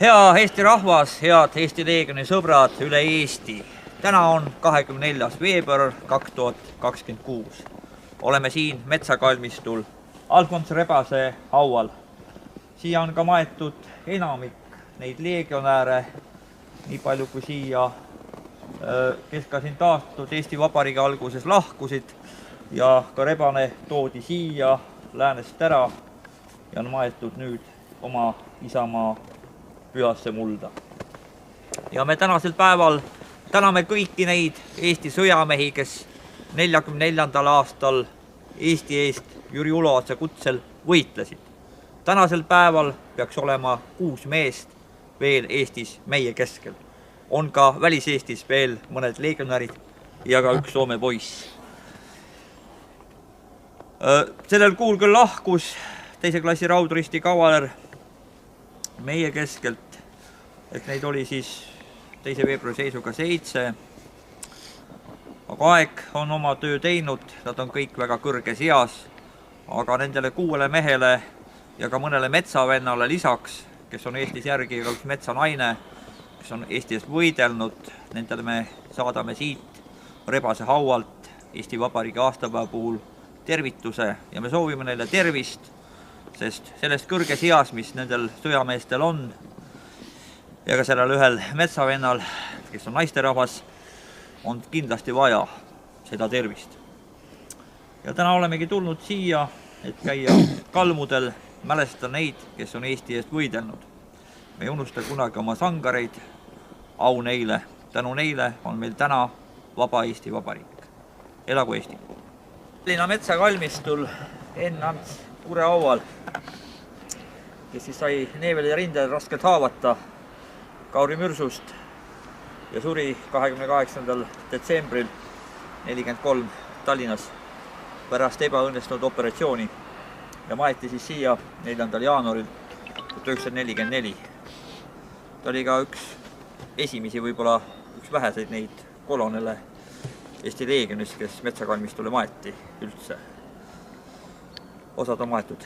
Hea Eesti rahvas, head Eesti Leegioni sõbrad üle Eesti. Täna on 24. veebruar 2026. Oleme siin metsakalmistul Alfons Rebase haual. Siia on ka maetud enamik neid leegionääre, nii palju kui siia, kes ka siin taastatud Eesti Vabariigi alguses lahkusid, ja ka Rebane toodi siia läänest ära ja on maetud nüüd oma isamaa pühasse mulda. Ja me tänasel päeval täname kõiki neid Eesti sõjamehi, kes 44. aastal Eesti eest Jüri Uluotsa kutsel võitlesid. Tänasel päeval peaks olema 6 meest veel Eestis meie keskel. On ka välis-Eestis veel mõned leegionärid ja ka üks Soome poiss. Sellel kuul küll lahkus 2. klassi raudristi kavaler meie keskelt, ehk neid oli siis 2. veebruari seisuga 7. Aga aeg on oma töö teinud, nad on kõik väga kõrges eas, aga nendele 6 mehele ja ka mõnele metsavennale lisaks, kes on Eestis järgi ka üks metsanaine, kes on Eesti eest võidelnud, nendele me saadame siit Rebase haualt Eesti Vabariigi aastapäeva puhul tervituse ja me soovime neile tervist, sest sellest kõrges eas, mis nendel sõjameestel on, ja ka sellel ühel metsavennal, kes on naisterahvas, on kindlasti vaja seda tervist. Ja täna olemegi tulnud siia, et käia kalmudel, mälestada neid, kes on Eesti eest võidelnud. Me ei unusta kunagi oma sangareid, au neile. Tänu neile on meil täna vaba Eesti Vabariik. Elagu Eesti! Tallinna metsakalmistul Enn-Ants Kure haual, kes siis sai neeveli ja rindel raskelt haavata Kauri mürsust ja suri 28. detsembril 43 Tallinnas pärast ebaõnnestunud operatsiooni ja maeti siis siia 4. jaanuaril 1944. Ta oli ka üks esimesi, võib-olla üks väheseid neid kolonele Eesti Leegionis, kes metsakalmistule maeti üldse. Osad on maetud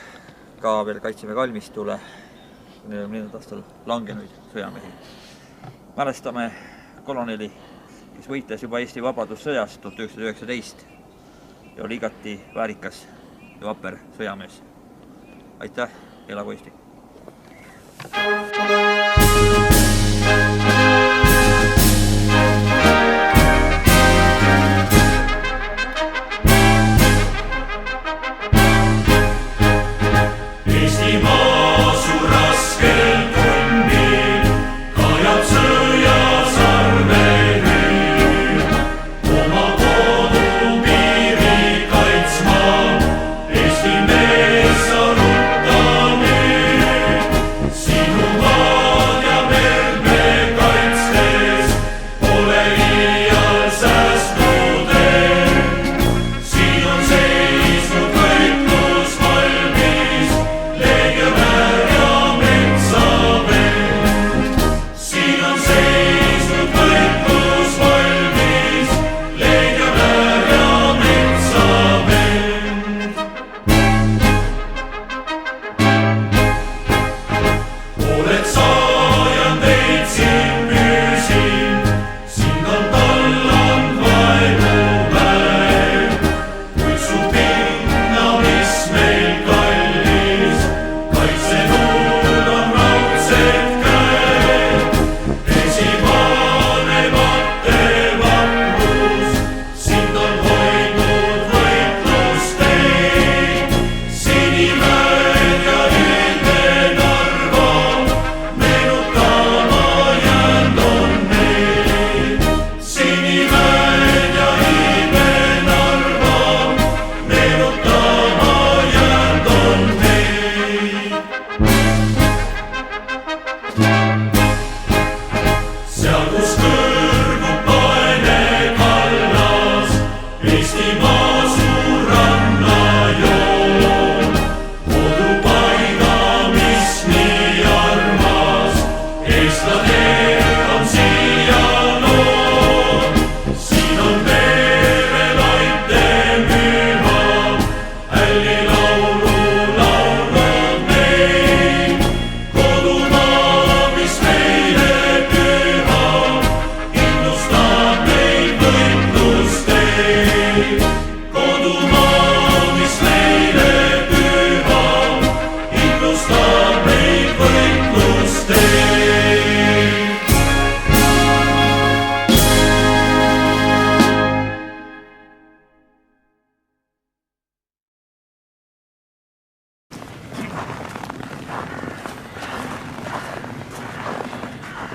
ka veel Kaitseväe kalmistule 44. aastal langenuid sõjamehi. Mälestame koloneli, kes võitles juba Eesti Vabadussõjas 1919 ja oli igati väärikas ja vapper sõjamees. Aitäh, elagu Eesti! Eesti mees sa rutta nüüd, sinu maa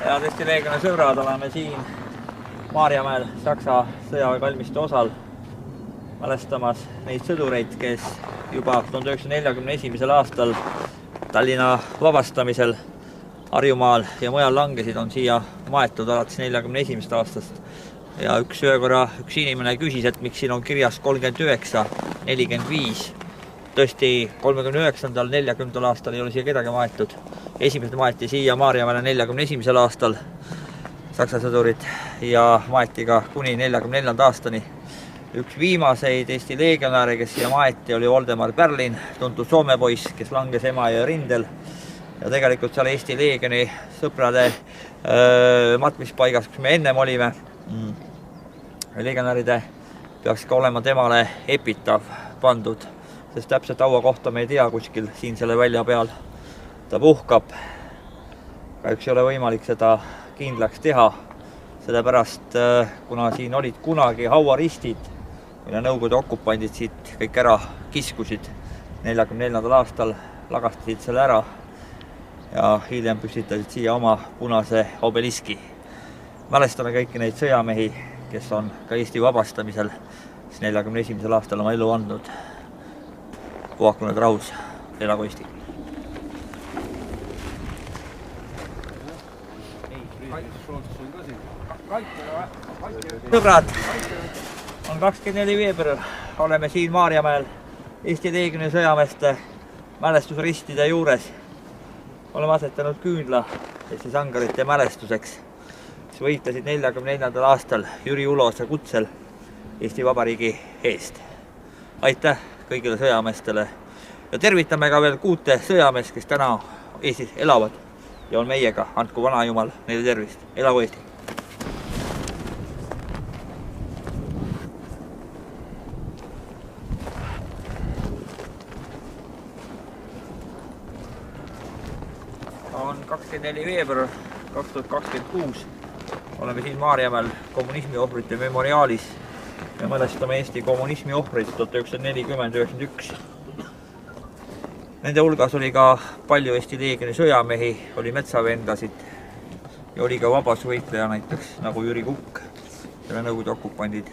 Head Eesti Leegioni sõbrad, oleme siin Maarjamäel Saksa sõjaväekalmistu osal mälestamas neid sõdureid, kes juba 1941. aastal Tallinna vabastamisel Harjumaal ja mujal langesid, on siia maetud alates 1941. aastast. Ja ühe korra üks inimene küsis, et miks siin on kirjas 39, 45. Tõesti, 39. 40. aastal ei ole siia kedagi maetud. Esimesed maeti siia Maarjamäele 41. aastal saksa sõdurid ja maeti ka kuni 44. aastani. Üks viimaseid Eesti leegionäre, kes siia maeti, oli Voldemar Berlin, tuntud Soome poiss, kes langes Emajõe rindel. Ja tegelikult seal Eesti leegioni sõprade matmispaigas, kus me ennem olime, leegionäride peaks ka olema temale epitaaf pandud, sest täpselt haua kohta me ei tea kuskil siin selle välja peal. Ta puhkab. Kahjuks ei ole võimalik seda kindlaks teha, sellepärast kuna siin olid kunagi hauaristid, mille Nõukogude okupandid siit kõik ära kiskusid 44. aastal, lagastasid selle ära ja hiljem püstitasid siia oma punase obeliski. Mälestame kõiki neid sõjamehi, kes on ka Eesti vabastamisel 41. aastal oma elu andnud. Puhaku nüüd rahus, elagu Eesti! Sõbrad, on 24. veebruar, oleme siin Maarjamäel Eesti Leegioni sõjameeste mälestusristide juures. Oleme asetanud küünla Eesti sangarite mälestuseks, kes võitlesid 44. aastal Jüri Ulose kutsel Eesti Vabariigi eest. Aitäh kõigile sõjameestele ja tervitame ka veel 6 sõjameest, kes täna Eestis elavad ja on meiega. Andku vanajumal neile tervist. Elagu Eesti! On 24. veebruar 2026. Oleme siin Maarjamäel kommunismi ohvrite memoriaalis ja mälestame Eesti kommunismi ohvreid 1940-1991. Nende hulgas oli ka palju Eesti Leegioni sõjamehi, oli metsavendasid ja oli ka vabasvõitleja näiteks nagu Jüri Kukk. Selle Nõukogude okupandid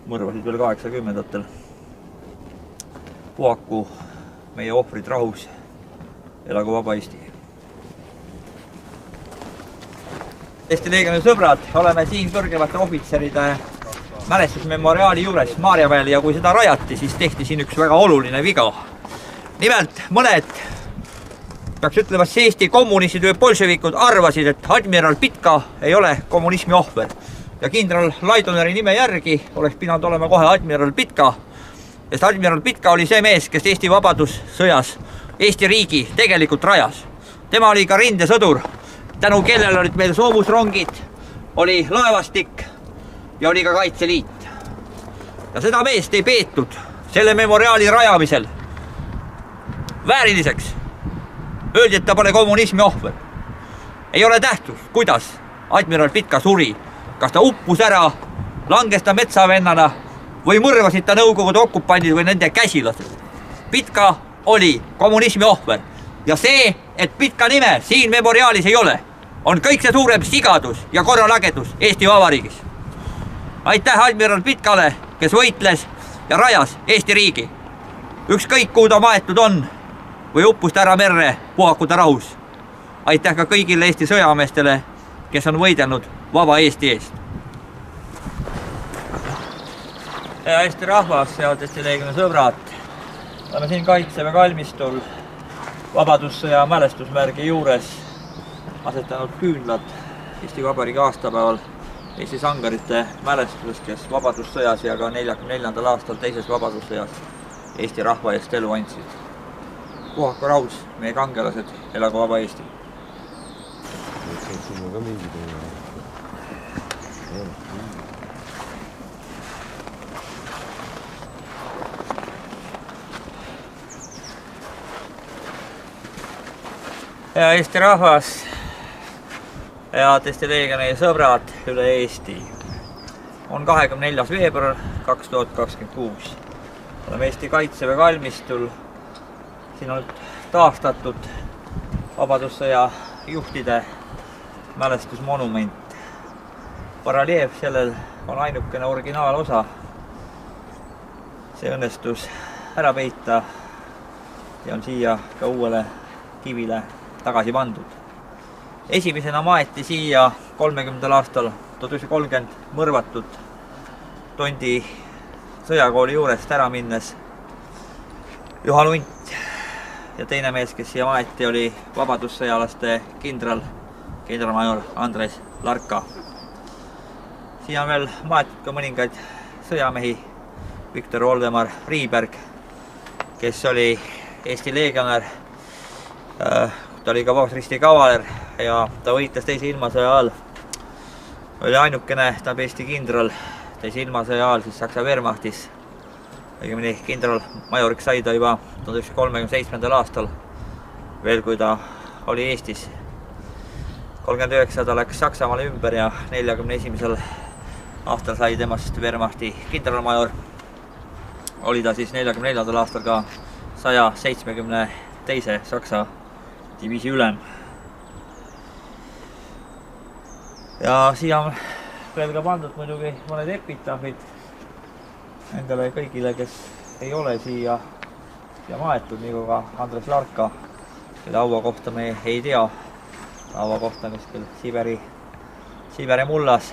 mõrvasid veel 80-ndatel. Puhaku meie ohvrid rahus. Elagu vaba Eesti! Eesti Leegioni sõbrad, oleme siin kõrgemate ohvitseride mälestusmemoriaali juures Maarjamäel ja kui seda rajati, siis tehti siin üks väga oluline viga. Nimelt mõned, peaks ütlema, Eesti kommunistid või bolševikud arvasid, et admiral Pitka ei ole kommunismi ohver. Ja kindral Laidoneri nime järgi oleks pidanud olema kohe admiral Pitka, sest admiral Pitka oli see mees, kes Eesti vabadussõjas Eesti riigi tegelikult rajas. Tema oli ka rindesõdur, tänu kellel olid meil soomusrongid, oli laevastik ja oli ka Kaitseliit. Ja seda meest ei peetud selle memoriaali rajamisel vääriliseks. Öeldi, et ta pole kommunismi ohver. Ei ole tähtus, kuidas admiral Pitka suri. Kas ta uppus ära, langes ta metsavennana või mõrvasid ta Nõukogude okupandid või nende käsilased. Pitka oli kommunismi ohver. Ja see, et Pitka nime siin memoriaalis ei ole, on kõik see suurem sigadus ja korralagedus Eesti Vabariigis. Aitäh admiral Pitkale, kes võitles ja rajas Eesti riigi. Ükskõik kuhu ta maetud on või uppust ära merre, puhaku ta rahus. Aitäh ka kõigile Eesti sõjameestele, kes on võidelnud vaba Eesti eest. Hea Eesti rahvas, head Eesti Leegioni sõbrad, oleme siin Kaitseväe kalmistul Vabadussõja mälestusmärgi juures asetanud küünlad Eesti Vabariigi aastapäeval Eesti sangarite mälestuses, kes Vabadussõjas ja ka 44. aastal teises Vabadussõjas Eesti rahva eest elu andsid. Puhaku rahus, meie kangelased, elagu vaba Eesti! Hea Eesti rahvas, head Eesti Leegioni sõbrad üle Eesti. On 24. veebruar 2026. Oleme Eesti Kaitseväe kalmistul. Siin on taastatud Vabadussõja juhtide mälestusmonument. Bareljeef, sellel on ainukene originaalosa. See õnnestus ära peita ja on siia ka uuele kivile tagasi pandud. Esimesena maeti siia 30. aastal 1930 mõrvatud Tondi sõjakooli juurest ära minnes Juhan Unt ja teine mees, kes siia maeti, oli vabadussõjalaste kindralmajor Andres Larka. Siia on veel maetud ka mõningaid sõjamehi, Viktor Voldemar Friberg, kes oli Eesti leegionär, ta oli ka Vabaristi kavaler ja ta võitles teise ilmasõja ajal. Oli ainukene Eesti kindral teise ilmasõja ajal siis Saksa Wehrmachtis. Õigemini kindralmajoriks sai ta juba 1937. aastal, veel kui ta oli Eestis. 39 ta läks Saksamaale ümber ja 41. aastal sai temast Wehrmachti kindralmajor. Oli ta siis 44. aastal ka 172. Saksa diviisi ülem. Ja siia on veel ka pandud muidugi mõned epitaafid nendele kõigile, kes ei ole siia maetud, nagu ka Andres Larka, kelle haua kohta me ei tea. Haua kohta kuskil Siberi mullas.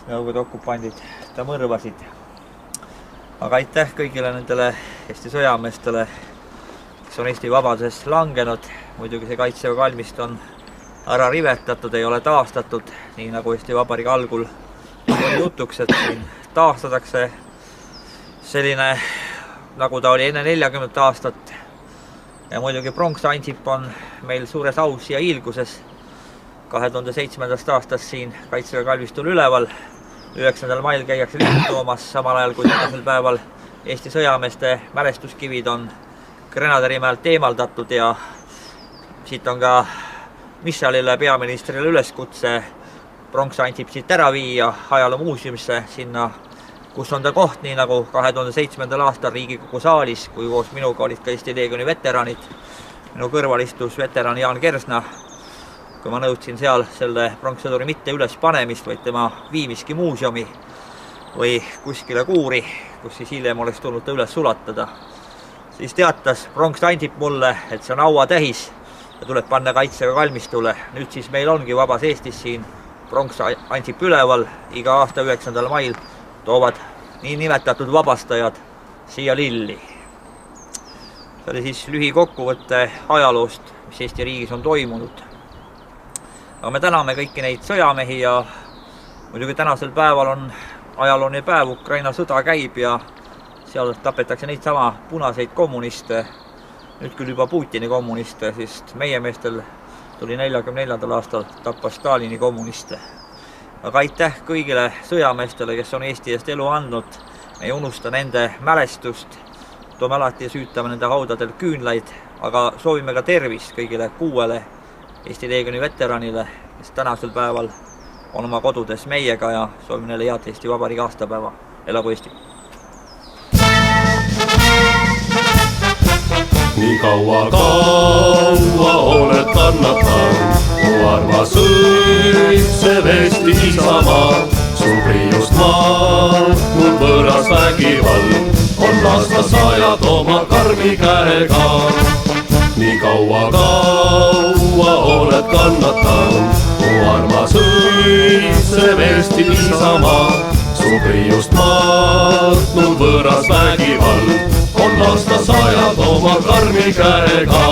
Nõukogude okupandid ta mõrvasid. Aga aitäh kõigile nendele Eesti sõjameestele, kes on Eesti vabaduses langenud. Muidugi see Kaitseväe kalmist on ära rivetatud, ei ole taastatud, nii nagu Eesti Vabariigi algul oli jutuks, et siin taastatakse selline, nagu ta oli enne 40 aastat. Ja muidugi Pronks Ansip on meil suures aus ja hiilguses 2007. aastast siin Kaitseväe kalmistul üleval. 9. mail käiakse lippu toomas, samal ajal kui tänasel päeval Eesti sõjameeste mälestuskivid on Grenaderimäelt eemaldatud ja siit on ka Michalile peaministrile üleskutse Pronks Ansip siit ära viia ajaloomuuseumisse, sinna, kus on ta koht, nii nagu 2007. aastal Riigikogu saalis, kui koos minuga olid ka Eesti Leegioni veteranid. Minu kõrval istus veteran Jaan Kersna, kui ma nõudsin seal selle pronkssõduri mitte üles panemist, vaid tema viimiski muuseumi või kuskile kuuri, kus siis hiljem oleks tulnud ta üles sulatada. Siis teatas Pronks Ansip mulle, et see on auatähis ja tuleb panna Kaitseväe kalmistule. Nüüd siis meil ongi vabas Eestis siin Pronks Ansip üleval. Iga aasta 9. mail toovad nii nimetatud vabastajad siia lilli. See oli siis lühikokkuvõte ajaloost, mis Eesti riigis on toimunud. Aga me täname kõiki neid sõjamehi ja muidugi tänasel päeval on ajalooline päev, Ukraina sõda käib ja seal tapetakse neid sama punaseid kommuniste, nüüd küll juba Putini kommuniste, sest meie meestel tuli 44. aastal tappa Stalini kommuniste. Aga aitäh kõigile sõjameestele, kes on Eesti eest elu andnud. Me ei unusta nende mälestust, toome alati ja süütame nende haudadel küünlaid, aga soovime ka tervist kõigile 6 Eesti Leegioni veteranile, kes tänasel päeval on oma kodudes meiega ja soovime neile head Eesti Vabariigi aastapäeva. Elagu Eesti! Nii kaua oled kannatanud, mu armas õitseb Eesti isamaa. Su priiust mahtnud võõras vägivald on aastasajad oma karmi käega. Nii kaua oled kannatanud, mu armas õitseb Eesti isamaa. Su priiust mahtnud võõras vägivald on aastasajad oma karmi käega.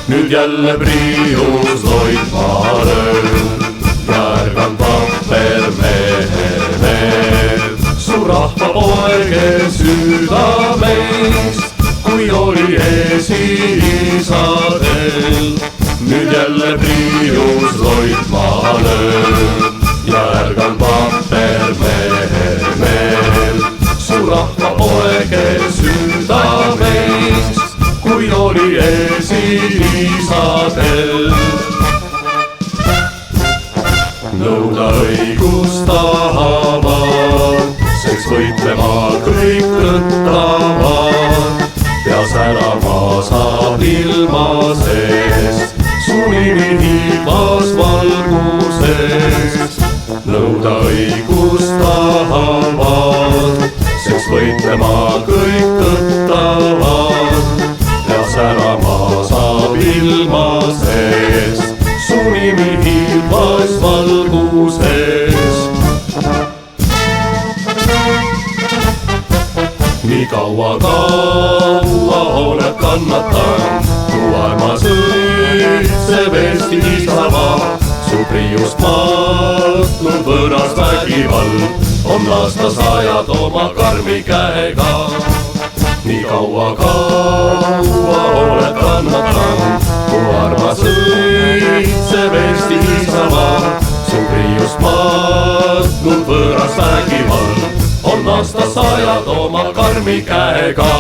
Nüüd jälle priius loitma löön ja ärgand vapper mehed. Su rahva poege südameis, kui oli esiisadel. Nüüd jälle priius loitma löön ja ärgand vapper mehed. Su rahva poege südameis, kui oli esiisadel. Nõuda õigust tahavad, seks võitlema kõik tõttavad. Pea särama saab ilma seest, su nimi hiivas kannatan. Mu armas õitsev Eesti isamaa, su priiust matnud võõras vägivald on aastasajad oma karmi käega. Nii kaua oled kannatanud, mu armas õitsev Eesti isamaa, su priiust matnud võõras vägivald on aastasajad oma karmi käega.